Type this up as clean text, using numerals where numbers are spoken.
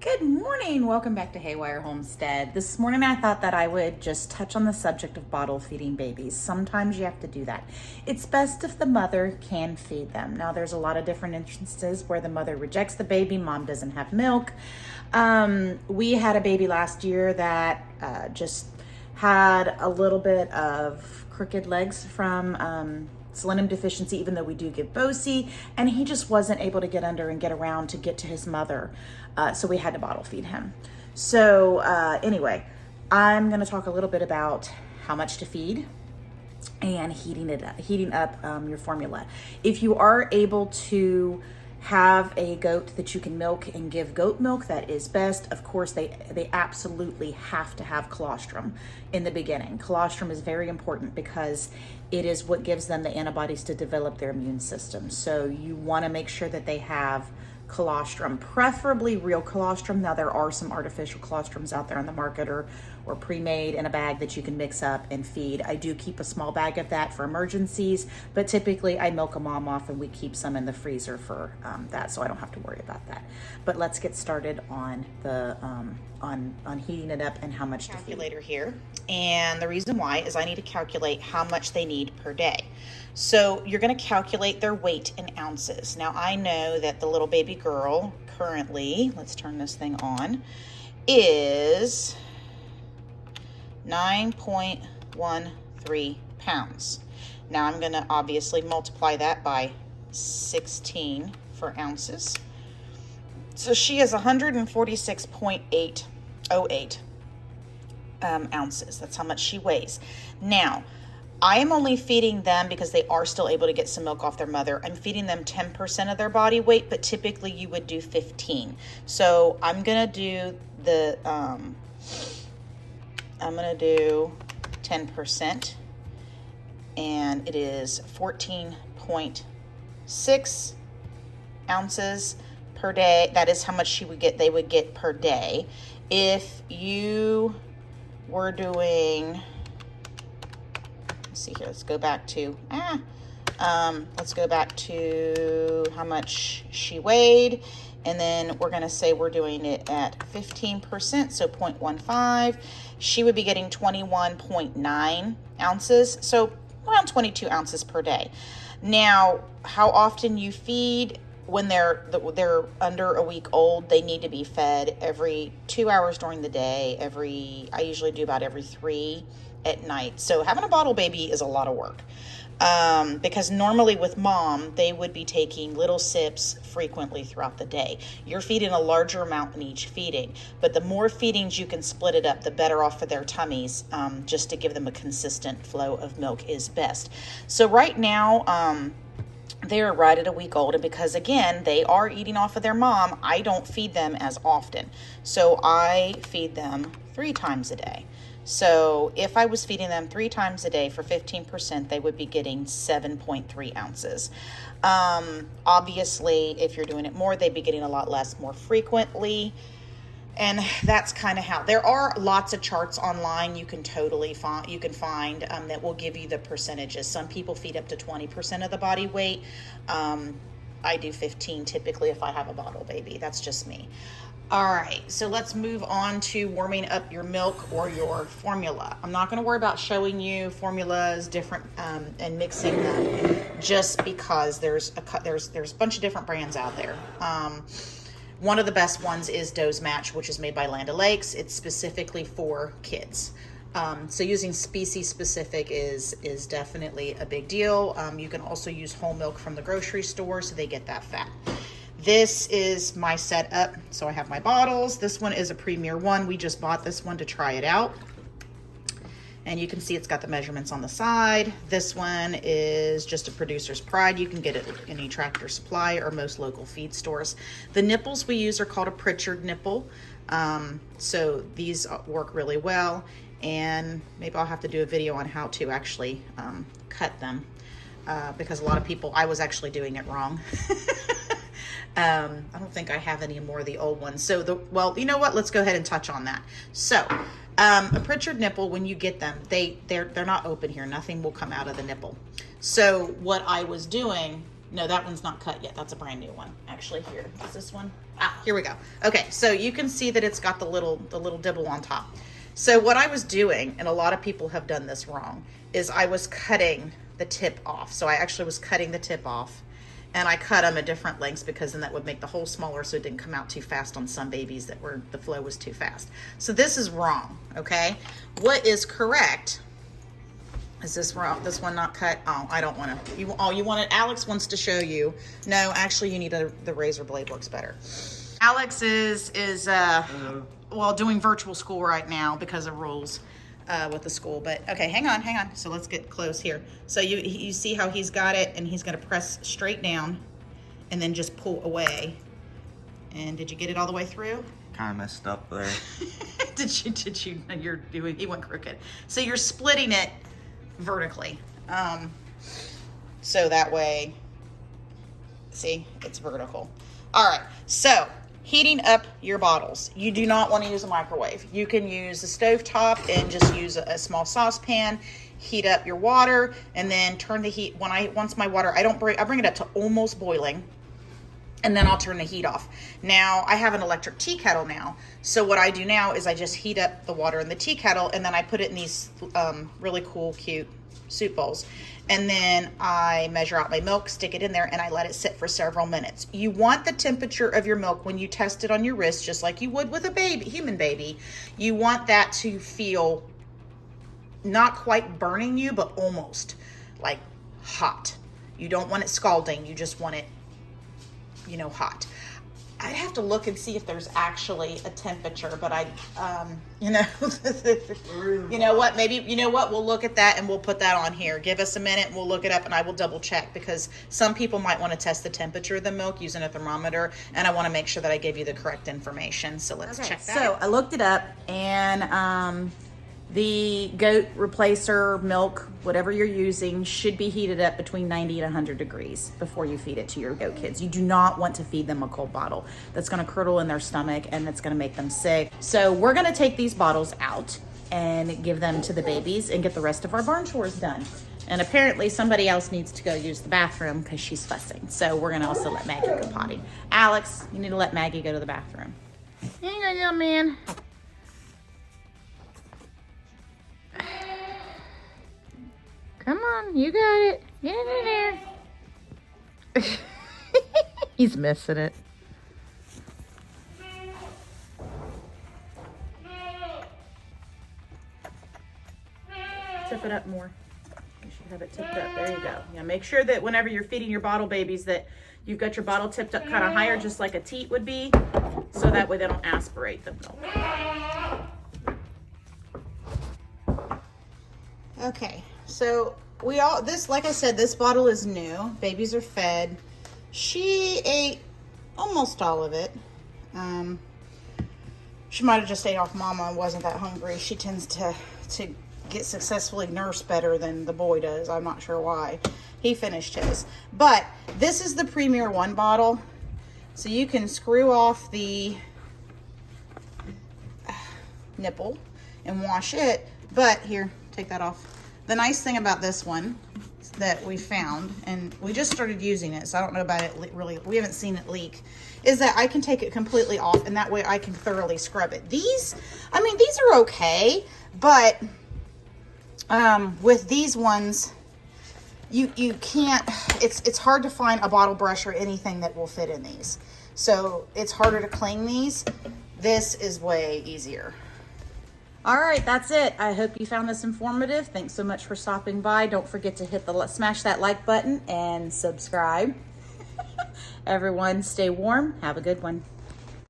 Good morning. Welcome back to Haywire Homestead. This morning I thought that I would just touch on the subject of bottle feeding babies. Sometimes you have to do that. It's best if the mother can feed them. Now there's a lot of different instances where the mother rejects the baby, mom doesn't have milk. We had a baby last year that just had a little bit of crooked legs from selenium deficiency, even though we do give BOCI, and he just wasn't able to get under and get around to get to his mother. So we had to bottle feed him. So anyway, I'm going to talk a little bit about how much to feed and heating up your formula. If you are able to have a goat that you can milk and give goat milk, that is best. Of course, they absolutely have to have colostrum in the beginning. Colostrum is very important because it is what gives them the antibodies to develop their immune system. So you want to make sure that they have colostrum, preferably real colostrum. Now there are some artificial colostrums out there on the market or pre-made in a bag that you can mix up and feed. I do keep a small bag of that for emergencies, but typically I milk a mom off and we keep some in the freezer for that, so I don't have to worry about that. But let's get started on the on heating it up and how much to feed. Calculator here, and the reason why is I need to calculate how much they need per day. So you're going to calculate their weight in ounces. Now I know that the little baby girl currently, let's turn this thing on, is 9.13 pounds. Now I'm going to obviously multiply that by 16 for ounces. So she is 146.808 ounces. That's how much she weighs. Now, I am only feeding them because they are still able to get some milk off their mother. I'm feeding them 10% of their body weight, but typically you would do 15. So I'm going to do the, I'm going to do 10%, and it is 14.6 ounces per day. That is how much they would get per day. If you were doing, let's see here, let's go back to how much she weighed, and then we're going to say we're doing it at 15%, so 0.15. She would be getting 21.9 ounces, so around 22 ounces per day. Now, how often you feed? When they're under a week old, they need to be fed every 2 hours during the day. I usually do about every 3 at night. So having a bottle baby is a lot of work. Because normally with mom, they would be taking little sips frequently throughout the day. You're feeding a larger amount in each feeding, but the more feedings you can split it up, the better off for their tummies. Just to give them a consistent flow of milk is best. So right now, they're right at a week old, and because again they are eating off of their mom, I don't feed them as often. So I feed them 3 times a day. So if I was feeding them 3 times a day for 15%, they would be getting 7.3 ounces. Obviously, if you're doing it more, they'd be getting a lot less more frequently. And that's kind of how. There are lots of charts online you can find that will give you the percentages. Some people feed up to 20% of the body weight. I do 15 typically if I have a bottle baby. That's just me. All right, so let's move on to warming up your milk or your formula. I'm not going to worry about showing you formulas different and mixing them, just because there's a bunch of different brands out there. One of the best ones is Doe's Match, which is made by Land O'Lakes. It's specifically for kids. So using species specific is definitely a big deal. You can also use whole milk from the grocery store, so they get that fat. This is my setup. So I have my bottles. This one is a Premier one. We just bought this one to try it out. And you can see it's got the measurements on the side. This one is just a Producer's Pride. You can get it at any Tractor Supply or most local feed stores. The nipples we use are called a Pritchard nipple. So these work really well. And maybe I'll have to do a video on how to actually cut them. Because a lot of people, I was actually doing it wrong. I don't think I have any more of the old ones. So well, you know what? Let's go ahead and touch on that. So a Pritchard nipple, when you get them, they're not open here. Nothing will come out of the nipple. So what I was doing No, that one's not cut yet. That's a brand new one. Actually, here is this one. Ah, here we go. Okay, so you can see that it's got the little dibble on top. So what I was doing, and a lot of people have done this wrong, is I was cutting the tip off. So I actually was cutting the tip off, and I cut them at different lengths because then that would make the hole smaller so it didn't come out too fast on some babies that were, the flow was too fast. So this is wrong, okay? What is correct, is this wrong? This one not cut? Oh, I don't want to. You want it? Alex wants to show you. No, actually, you need the razor blade works better. Alex is well, doing virtual school right now because of rules with the school. But okay, hang on. So let's get close here. So you see how he's got it, and he's going to press straight down, and then just pull away. And did you get it all the way through? Kind of messed up there. Did you? He went crooked. So you're splitting it vertically, so that way, see, it's vertical. All right, so heating up your bottles, you do not want to use a microwave. You can use the stove top and just use a small saucepan, heat up your water, and then turn the heat. Once my water, I bring it up to almost boiling, and then I'll turn the heat off. Now I have an electric tea kettle now, so what I do now is I just heat up the water in the tea kettle, and then I put it in these really cool, cute soup bowls, and then I measure out my milk, stick it in there, and I let it sit for several minutes. You want the temperature of your milk when you test it on your wrist, just like you would with a baby, human baby. You want that to feel not quite burning you, but almost like hot. You don't want it scalding. You just want it, hot. I'd have to look and see if there's actually a temperature, but you know what, we'll look at that and we'll put that on here. Give us a minute and we'll look it up, and I will double check, because some people might want to test the temperature of the milk using a thermometer, and I want to make sure that I give you the correct information. So let's check that. So I looked it up, and the goat replacer milk, whatever you're using, should be heated up between 90 and 100 degrees before you feed it to your goat kids. You do not want to feed them a cold bottle. That's going to curdle in their stomach, and it's going to make them sick. So we're going to take these bottles out and give them to the babies and get the rest of our barn chores done. And apparently somebody else needs to go use the bathroom because she's fussing. So we're going to also let Maggie go potty. Alex, you need to let Maggie go to the bathroom. Here you go, little man. Come on, you got it. Get in there. He's missing it. Tip it up more. You should have it tipped up. There you go. Yeah, make sure that whenever you're feeding your bottle babies that you've got your bottle tipped up kind of higher, just like a teat would be, so that way they don't aspirate the milk. Okay. So like I said, this bottle is new. Babies are fed. She ate almost all of it. She might have just ate off mama and wasn't that hungry. She tends to get successfully nursed better than the boy does. I'm not sure why. He finished his. But this is the Premier One bottle. So you can screw off the nipple and wash it. But here, take that off. The nice thing about this one that we found, and we just started using it, so I don't know about it really, we haven't seen it leak, is that I can take it completely off, and that way I can thoroughly scrub it. These are okay, but with these ones, you can't, it's hard to find a bottle brush or anything that will fit in these. So it's harder to clean these. This is way easier. All right, that's it. I hope you found this informative. Thanks so much for stopping by. Don't forget to smash that like button and subscribe. Everyone, stay warm. Have a good one.